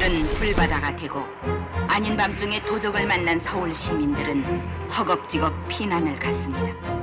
서울은 불바다가 되고 아닌 밤중에 도적을 만난 서울 시민들은 허겁지겁 피난을 갔습니다.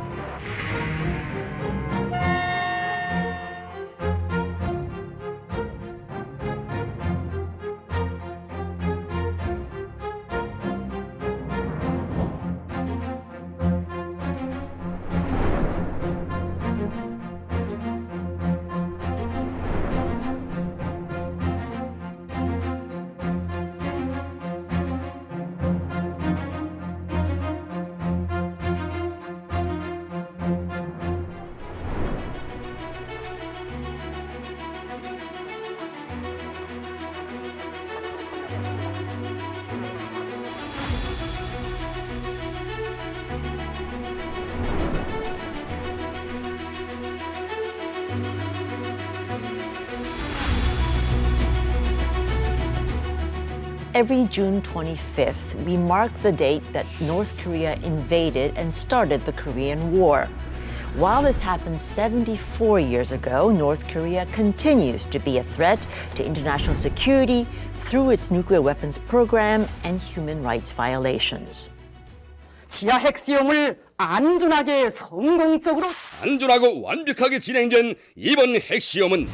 Every June 25th, we mark the date that North Korea invaded and started the Korean War. While this happened 74 years ago, North Korea continues to be a threat to international security through its nuclear weapons program and human rights violations. 지하 핵시험을 안전하게 성공적으로 안전하고 완벽하게 진행된 이번 핵시험은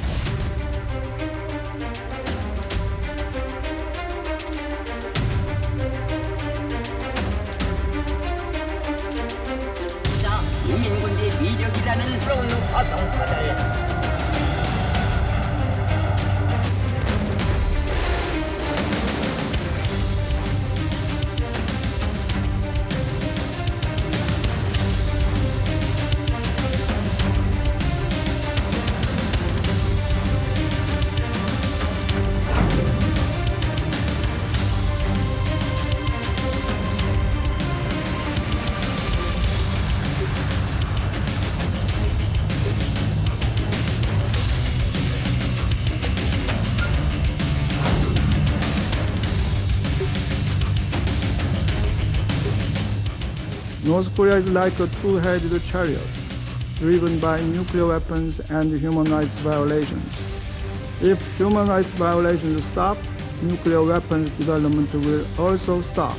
국민군대 위력이라는 그런 화성파들 North Korea is like a two-headed chariot, driven by nuclear weapons and human rights violations. If human rights violations stop, nuclear weapons development will also stop.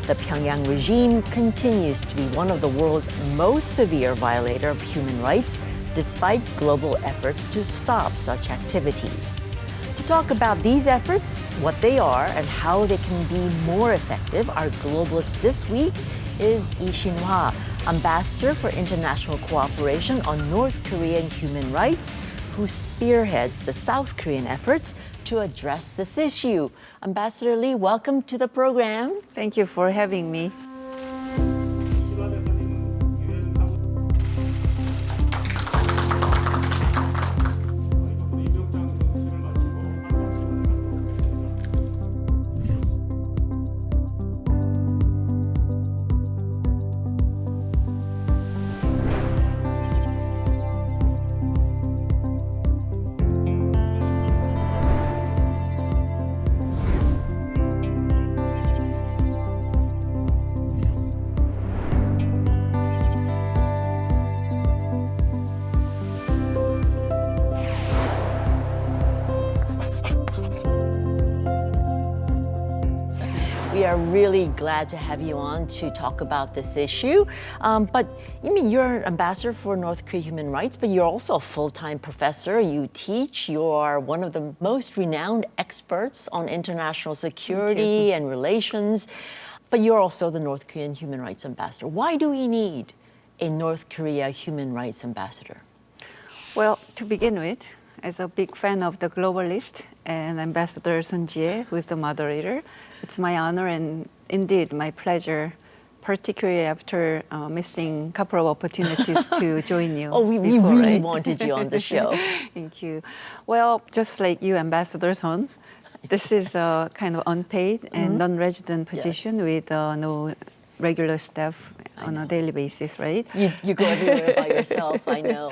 The Pyongyang regime continues to be one of the world's most severe violator of human rights, despite global efforts to stop such activities. To talk about these efforts, what they are, and how they can be more effective, our globalist this week is Lee Shin-hwa, Ambassador for International Cooperation on North Korean Human Rights, who spearheads the South Korean efforts to address this issue. Ambassador Lee, welcome to the program. Thank you for having me. We are really glad to have you on to talk about this issue. But you mean you're an ambassador for North Korea human rights, but you're also a full-time professor. You teach. You are one of the most renowned experts on international security and relations. But you're also the North Korean human rights ambassador. Why do we need a North Korea human rights ambassador? Well, to begin with, as a big fan of the Globalists and Ambassador Sun Jie, who is the moderator, it's my honor and indeed my pleasure, particularly after missing a couple of opportunities to join you. Oh, we before, really right? wanted you on the show. Thank you. Well, just like you, Ambassador Sun, this is a kind of unpaid and non-resident position with no regular staff on a daily basis, right? You go everywhere by yourself, I know.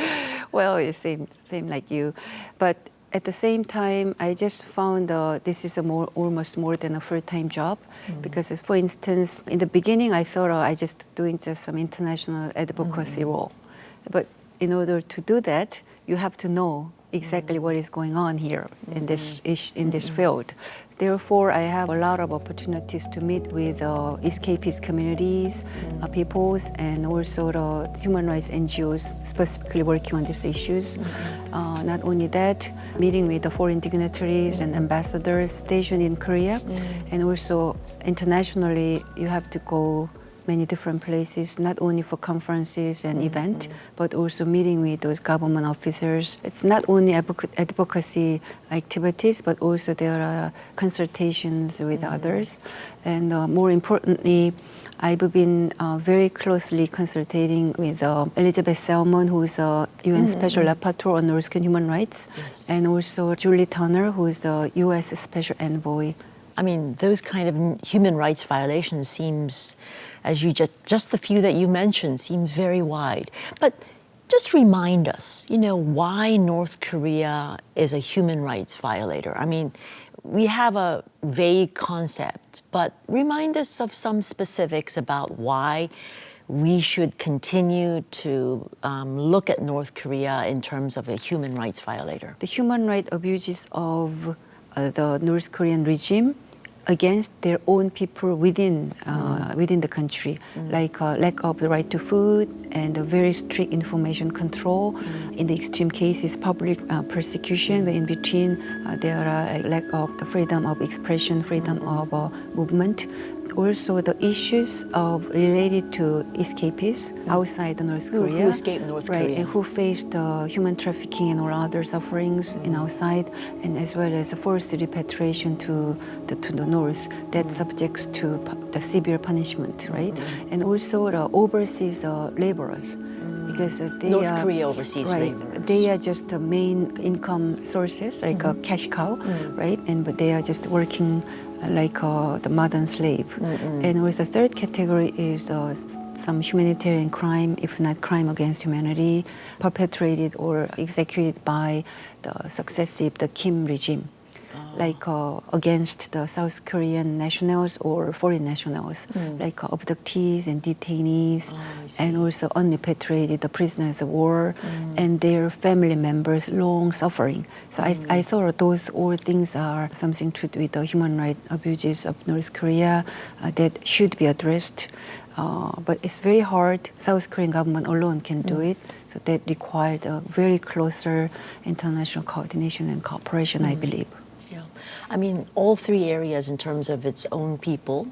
Well, it's same like you. But at the same time, I just found this is almost more than a full-time job. Because, for instance, in the beginning, I thought I just doing some international advocacy role. But in order to do that, you have to know exactly what is going on here in this field. Therefore, I have a lot of opportunities to meet with escapist communities, peoples, and also the human rights NGOs specifically working on these issues. Not only that, meeting with the foreign dignitaries and ambassadors stationed in Korea, and also internationally, you have to go many different places, not only for conferences and events, but also meeting with those government officers. It's not only advocacy activities, but also there are consultations with others. And more importantly, I've been very closely consulting with Elizabeth Salmon, who is a UN Special Rapporteur on North Korean human rights, and also Julie Turner, who is the U.S. Special Envoy. I mean, those kind of human rights violations seems, as you just the few that you mentioned, seems very wide. But just remind us, why North Korea is a human rights violator. I mean, we have a vague concept, but remind us of some specifics about why we should continue to look at North Korea in terms of a human rights violator. The human rights abuses of the North Korean regime against their own people within the country, like lack of the right to food and a very strict information control. In the extreme cases, public persecution, but in between there are lack of the freedom of expression, freedom of movement. Also, the issues related to escapees outside North Korea, who escaped North Korea, right, and who faced human trafficking and all other sufferings in outside, and as well as forced repatriation to the north, that subjects to the severe punishment, right? And also the overseas laborers, because they North are, Korea overseas laborers. They are just the main income sources, like a cash cow, right? But they are just working like the modern slave. And also the third category is some humanitarian crime, if not crime against humanity, perpetrated or executed by the Kim regime. Like against the South Korean nationals or foreign nationals, like abductees and detainees, and also unrepatriated the prisoners of war and their family members long suffering. So I thought those all things are something to do with the human rights abuses of North Korea that should be addressed. But it's very hard. South Korean government alone can do it. So that required a very closer international coordination and cooperation, I believe. I mean, all three areas in terms of its own people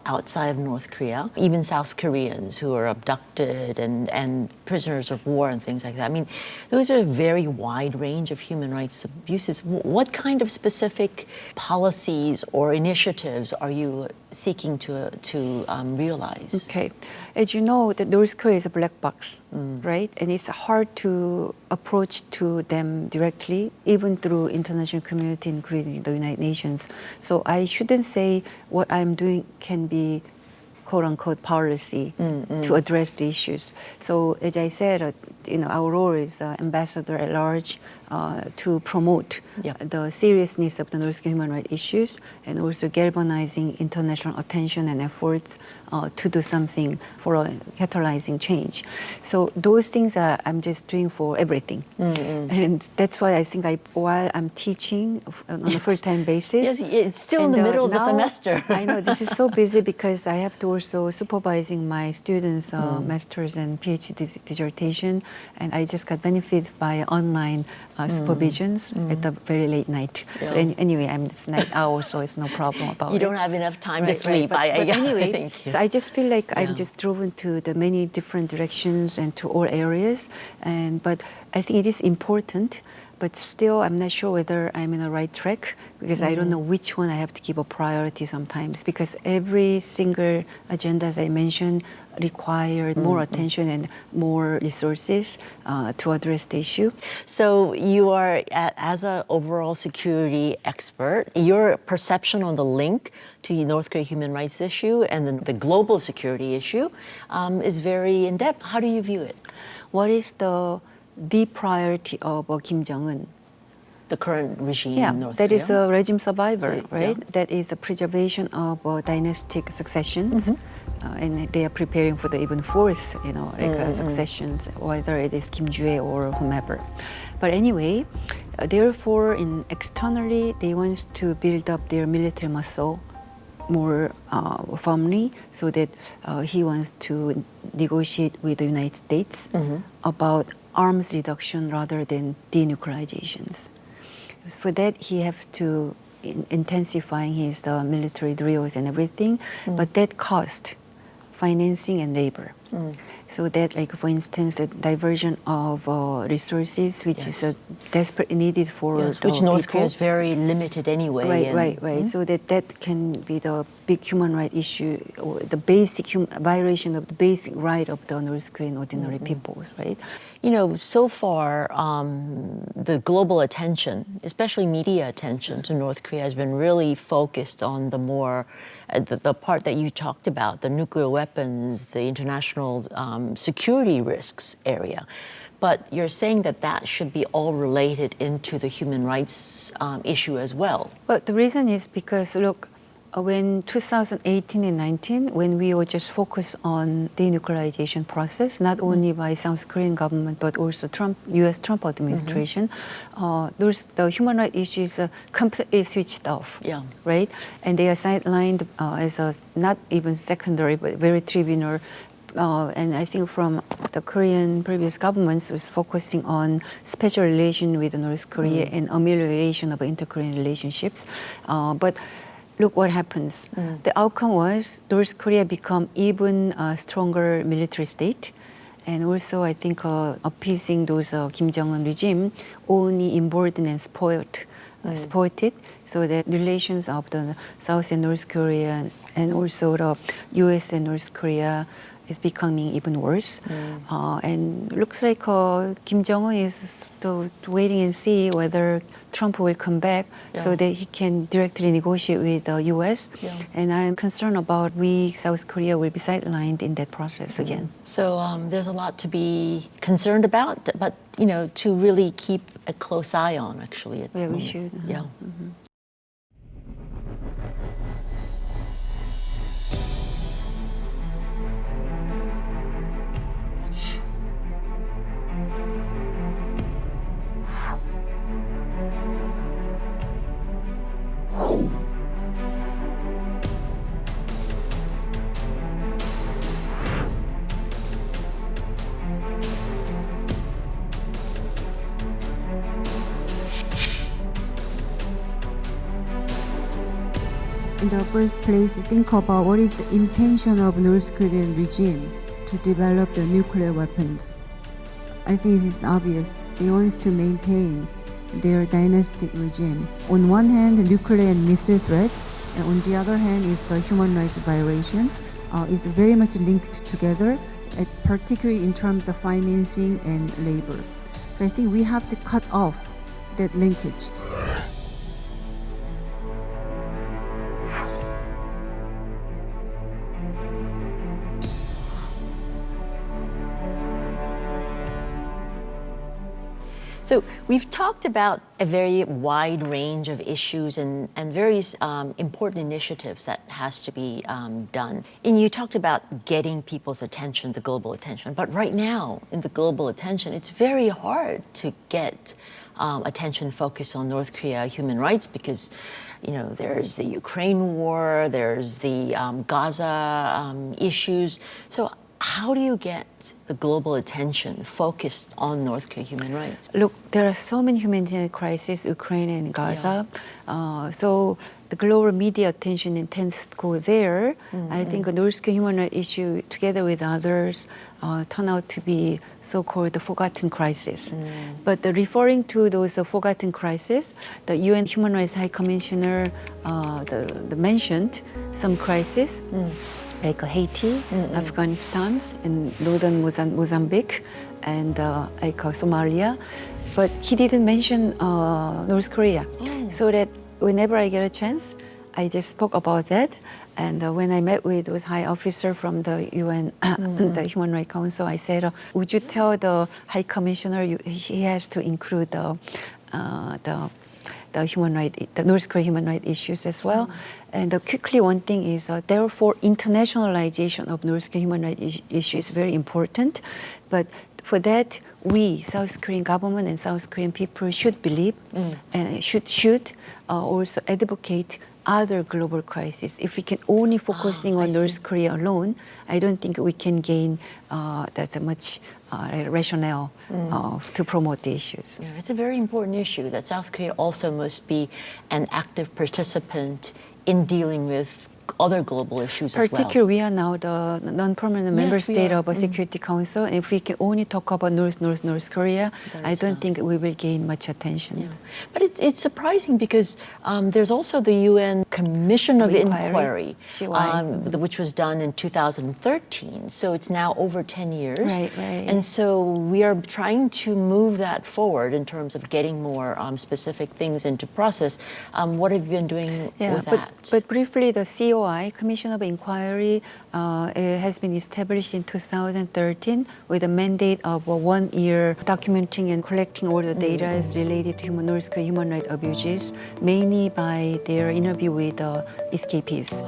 outside of North Korea, even South Koreans who are abducted and prisoners of war and things like that. I mean, those are a very wide range of human rights abuses. What kind of specific policies or initiatives are you seeking to realize? Okay. As you know, the North Korea is a black box, right? And it's hard to approach to them directly, even through international community, including the United Nations. So I shouldn't say what I'm doing can be quote-unquote policy to address the issues. So as I said, our role is ambassador at large to promote the seriousness of the North Korean human rights issues and also galvanizing international attention and efforts to do something for catalyzing change. So those things I'm just doing for everything. And that's why I think while I'm teaching on a first-time basis. Yes, it's still in the middle of the semester. I know, this is so busy because I have to also supervising my students' master's and PhD dissertation, and I just got benefit by online supervisions at the very late night. Yeah. But anyway, I'm this night owl, so it's no problem about it. You don't have enough time to sleep. But anyway, yes. so I just feel like I'm just driven to the many different directions and to all areas. But I think it is important. But still, I'm not sure whether I'm in the right track because I don't know which one I have to give a priority sometimes because every single agenda, as I mentioned, required more attention and more resources to address the issue. So you are, as an overall security expert, your perception on the link to the North Korea human rights issue and the global security issue is very in-depth. How do you view it? What is the priority of Kim Jong-un? the current regime Yeah, in North that Korea? is a regime survivor, right? Yeah. That is a preservation of dynastic successions, and they are preparing for the even fourth, successions, whether it is Kim Jue or whomever. But anyway, therefore, externally, they want to build up their military muscle more firmly, so that he wants to negotiate with the United States about arms reduction rather than denuclearizations. For that, he has to intensify his military drills and everything, but that cost financing and labor. So that, like for instance, the diversion of resources, which is desperately needed for which North people. Korea is very limited anyway. Right. So that can be the big human rights issue, or the basic violation of the basic right of the North Korean ordinary peoples, right? You know, so far, the global attention, especially media attention to North Korea, has been really focused on the more, the part that you talked about, the nuclear weapons, the international security risks area. But you're saying that that should be all related into the human rights issue as well. But the reason is because, look, when 2018 and 19, when we were just focused on denuclearization process, not only by South Korean government, but also U.S. Trump administration, the human rights issues completely switched off, right? And they are sidelined as a not even secondary, but very trivial. And I think from the Korean previous governments was focusing on special relation with North Korea and amelioration of inter-Korean relationships. But look what happens. The outcome was North Korea become even stronger military state. And also, I think appeasing those Kim Jong-un regime only emboldened and spoiled it, so that relations of the South and North Korea and also the U.S. and North Korea is becoming even worse. And looks like Kim Jong-un is still waiting and see whether Trump will come back so that he can directly negotiate with the U.S. And I'm concerned about South Korea will be sidelined in that process again. So there's a lot to be concerned about, but, you know, to really keep a close eye on, actually. At the We moment. should. Yeah. In the first place, think about what is the intention of North Korean regime to develop the nuclear weapons. I think it is obvious. They want to maintain their dynastic regime. On one hand, the nuclear and missile threat, and on the other hand is the human rights violation. Is very much linked together, particularly in terms of financing and labor. So I think we have to cut off that linkage. So we've talked about a very wide range of issues and various important initiatives that has to be done. And you talked about getting people's attention, the global attention. But right now, in the global attention, it's very hard to get attention focused on North Korea human rights because, you know, there's the Ukraine war, there's the Gaza issues. So how do you get the global attention focused on North Korea human rights? Look, there are so many humanitarian crises, Ukraine and Gaza. So the global media attention tends to go there. I think the North Korean human rights issue, together with others, turn out to be so-called the forgotten crisis. But referring to those forgotten crises, the UN Human Rights High Commissioner mentioned some crises. Like Haiti, Afghanistan, and northern Mozambique, and like Somalia, but he didn't mention North Korea. So that whenever I get a chance, I just spoke about that. And when I met with high officer from the UN, the Human Rights Council, I said, would you tell the High Commissioner he has to include the the North Korea human rights issues as well. And quickly, one thing is, therefore, internationalization of North Korean human rights issue is very important. But for that, we, South Korean government and South Korean people should believe and should also advocate other global crises. If we can only focusing on North Korea alone, I don't think we can gain that much rationale to promote the issues. Yeah, it's a very important issue that South Korea also must be an active participant in dealing with other global issues as well. Particularly, we are now the non-permanent member state of a Security Council. And if we can only talk about North Korea, I don't think we will gain much attention. Yeah. But it's surprising because there's also the UN Commission of Inquiry, which was done in 2013. So it's now over 10 years. Right. And so we are trying to move that forward in terms of getting more specific things into process. What have you been doing with that? But briefly, the COI, Commission of Inquiry, has been established in 2013 with a mandate of 1 year documenting and collecting all the data related to North Korean human rights abuses, mainly by their interview with escapees.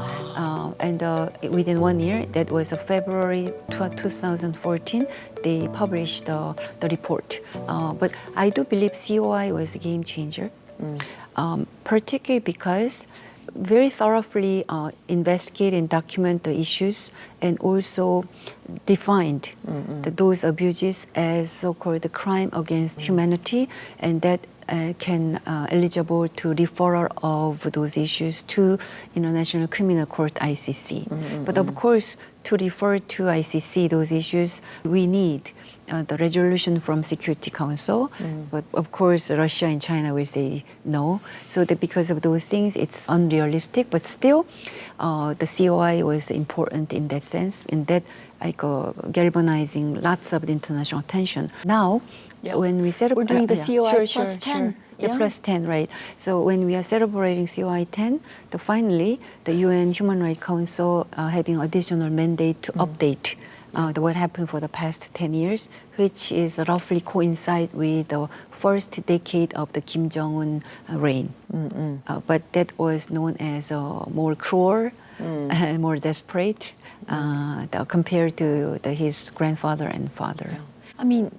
And within 1 year, that was February 2014, they published the report. But I do believe COI was a game changer, particularly because very thoroughly investigate and document the issues and also defined those abuses as so-called crime against humanity, and that can eligible to referral of those issues to International Criminal Court, ICC. But of course, to refer to ICC those issues, we need the resolution from Security Council, but of course Russia and China will say no. So that because of those things, it's unrealistic. But still, the COI was important in that sense, in that galvanizing lots of international attention. Now, when we set up, we're doing the COI plus 10. Yeah, plus 10, right. So when we are celebrating COI 10, finally the UN Human Rights Council having additional mandate to update what happened for the past 10 years, which is roughly coincide with the first decade of the Kim Jong-un reign. But that was known as more cruel and more desperate compared to his grandfather and father. Yeah. I mean,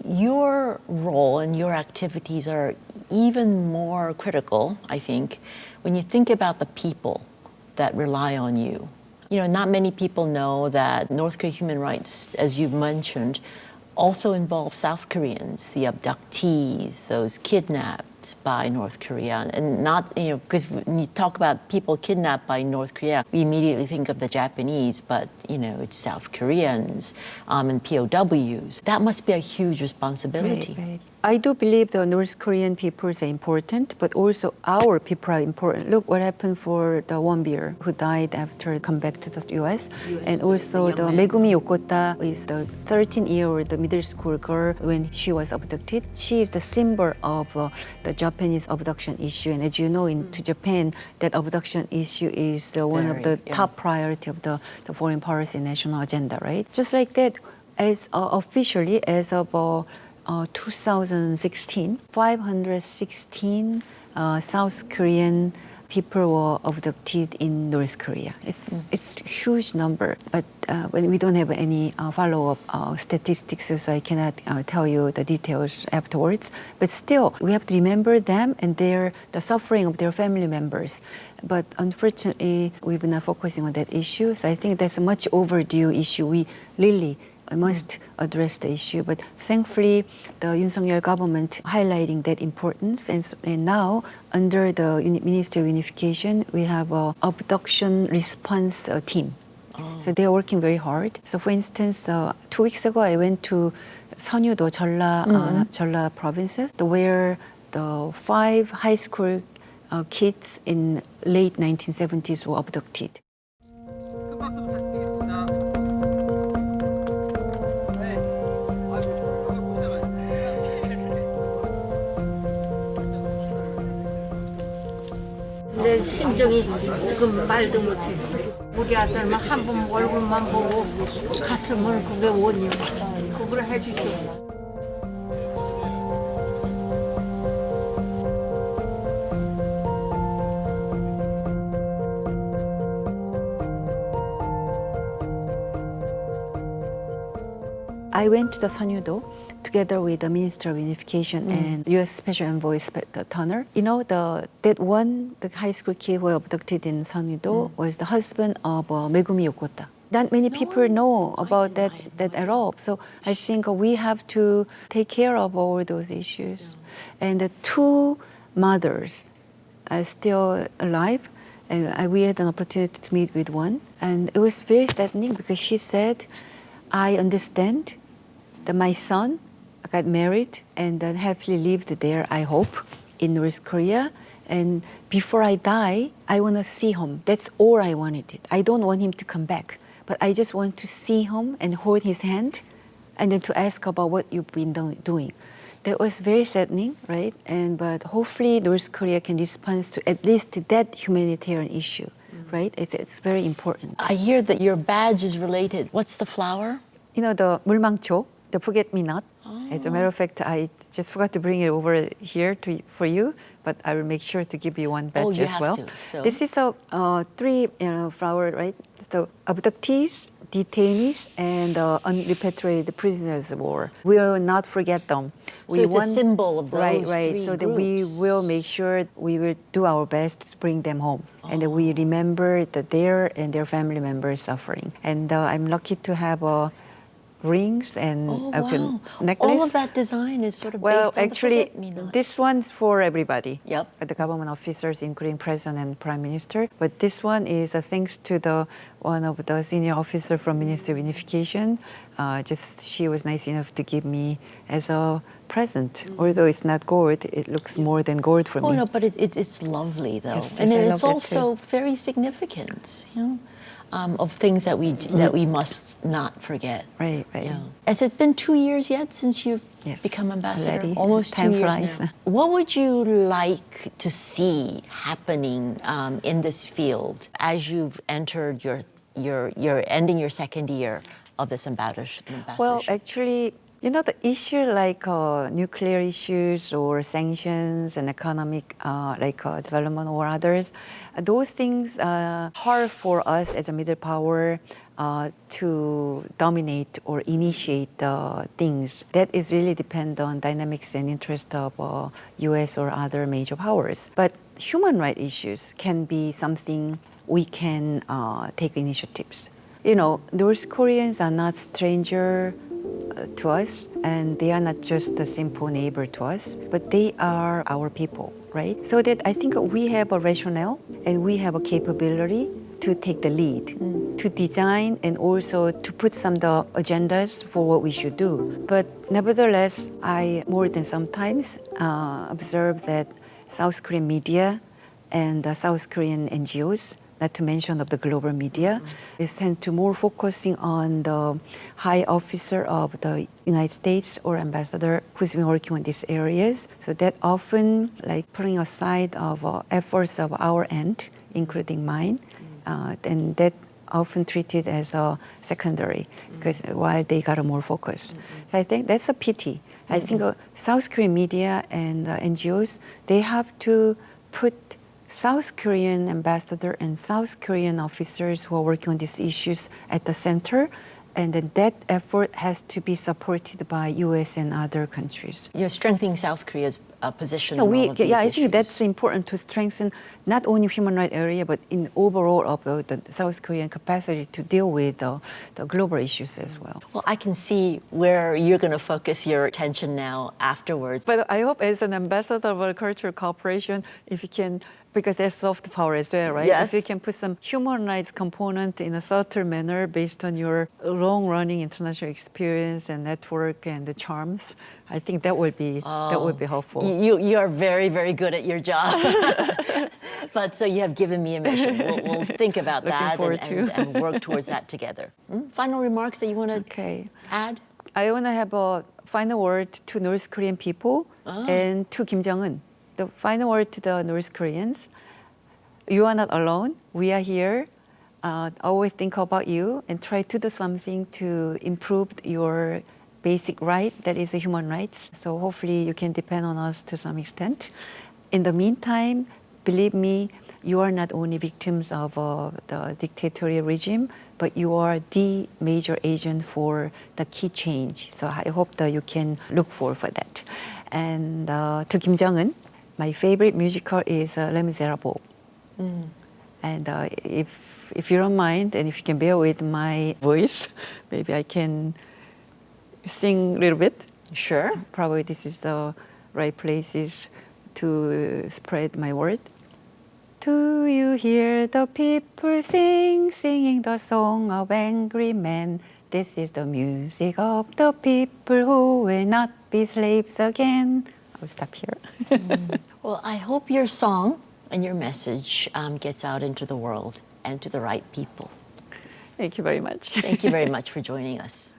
your role and your activities are even more critical, I think, when you think about the people that rely on you. You know, not many people know that North Korean human rights, as you've mentioned, also involve South Koreans, the abductees, those kidnapped by North Korea. And not, because when you talk about people kidnapped by North Korea, we immediately think of the Japanese, but, it's South Koreans and POWs. That must be a huge responsibility. Right. I do believe the North Korean people are important, but also our people are important. Look what happened for the Wonbir, who died after come back to the U.S. And also the Megumi Yokota is the 13-year-old middle school girl when she was abducted. She is the symbol of the Japanese abduction issue. And as you know, to Japan, that abduction issue is one of the top priority of the foreign policy national agenda, right? Just like that, as officially as of 2016, 516 South Korean people were abducted in North Korea. It's a huge number, but when we don't have any follow-up statistics, so I cannot tell you the details afterwards. But still, we have to remember them and the suffering of their family members. But unfortunately, we've been not focusing on that issue. So I think that's a much overdue issue. We really must address the issue. But thankfully, the Yoon Suk-yeol government highlighting that importance. And now, under the Ministry of Unification, we have an abduction response team. So they are working very hard. So for instance, 2 weeks ago, I went to Seonyu-do, Jeolla provinces, where the 5 high school kids in late 1970s were abducted. 내 심정이 지금 말도 못해. 우리 아들만 한 번 얼굴만 보고 갔으면 그게 원이야. 그걸 해주죠. I went to the Sanyudo together with the Minister of Unification and U.S. Special Envoy Turner. You know, the high school kid who was abducted in Sanyudo was the husband of Megumi Yokota. Not many people know about that at all. So I think we have to take care of all those issues. And the two mothers are still alive. And we had an opportunity to meet with one. And it was very saddening because she said, I understand that my son got married and then happily lived there, I hope, in North Korea. And before I die, I want to see him. That's all I wanted. I don't want him to come back. But I just want to see him and hold his hand and then to ask about what you've been doing. That was very saddening, right? But hopefully North Korea can respond to at least that humanitarian issue, right? It's very important. I hear that your badge is related. What's the flower? You know, the 물망초, the forget-me-not. As a matter of fact, I just forgot to bring it over here for you, but I will make sure to give you one badge as well. So. This is a three flower, right? So abductees, detainees, and unrepatriated prisoners of war. We will not forget them. So it's a symbol of those right. three So groups. that we will make sure we will do our best to bring them home, and that we remember that their and their family members suffering. And I'm lucky to have rings and necklace. All of that design is sort of well, based on actually, the forget-me-nots. this one's for everybody. Yep. The government officers, including President and Prime Minister. But this one is thanks to one of the senior officer from Ministry of Unification. She was nice enough to give me as a present. Although it's not gold, it looks more than gold for me. Oh no, but it's lovely though, Yes, and I it's love it also very significant. You know. Of things that we must not forget. Right. Yeah. Has it been 2 years yet since you've become ambassador? Already. Almost Time 2 years flies. now. What would you like to see happening in this field as you've entered you're ending your second year of this ambassadorship? Well, actually, you know, the issue like nuclear issues or sanctions and economic development or others, those things are hard for us as a middle power to dominate or initiate things. That is really depend on dynamics and interest of U.S. or other major powers. But human rights issues can be something we can take initiatives. You know, North Koreans are not stranger to us, and they are not just a simple neighbor to us, but they are our people, right? So that I think we have a rationale and we have a capability to take the lead, to design and also to put some of the agendas for what we should do. But nevertheless, I more than sometimes observe that South Korean media and South Korean NGOs, not to mention of the global media, is tend to more focusing on the high officer of the United States or ambassador who's been working on these areas. So that often like putting aside of efforts of our end, including mine, and that often treated as a secondary because while they got a more focus. So I think that's a pity. I think South Korean media and NGOs, they have to put South Korean ambassador and South Korean officers who are working on these issues at the center, and then that effort has to be supported by U.S. and other countries. You're strengthening South Korea's position on all of these I issues. think that's important to strengthen not only human rights area, but in overall of the South Korean capacity to deal with the global issues as well. Well, I can see where you're going to focus your attention now afterwards. But I hope as an ambassador of cultural cooperation, if you can, because there's soft power as well, right? Yes. If you can put some human rights component in a subtle manner based on your long-running international experience and network and the charms, I think that would be helpful. You are very, very good at your job. But so you have given me a mission. We'll think about that and work towards that together. Final remarks that you want to add? I want to have a final word to North Korean people and to Kim Jong-un. The final word to the North Koreans: you are not alone. We are here. Always think about you and try to do something to improve your basic right, that is human rights. So hopefully you can depend on us to some extent. In the meantime, believe me, you are not only victims of the dictatorial regime, but you are the major agent for the key change. So I hope that you can look for that. And to Kim Jong-un, my favorite musical is Les Miserables. And if you don't mind, and if you can bear with my voice, maybe I can sing a little bit. Sure. Probably this is the right places to spread my word. Do you hear the people singing the song of angry men? This is the music of the people who will not be slaves again. I'll stop here. Well, I hope your song and your message gets out into the world and to the right people. Thank you very much. Thank you very much for joining us.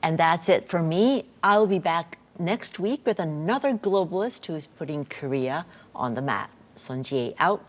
And that's it for me. I'll be back next week with another globalist who's putting Korea on the map. Son Jie out.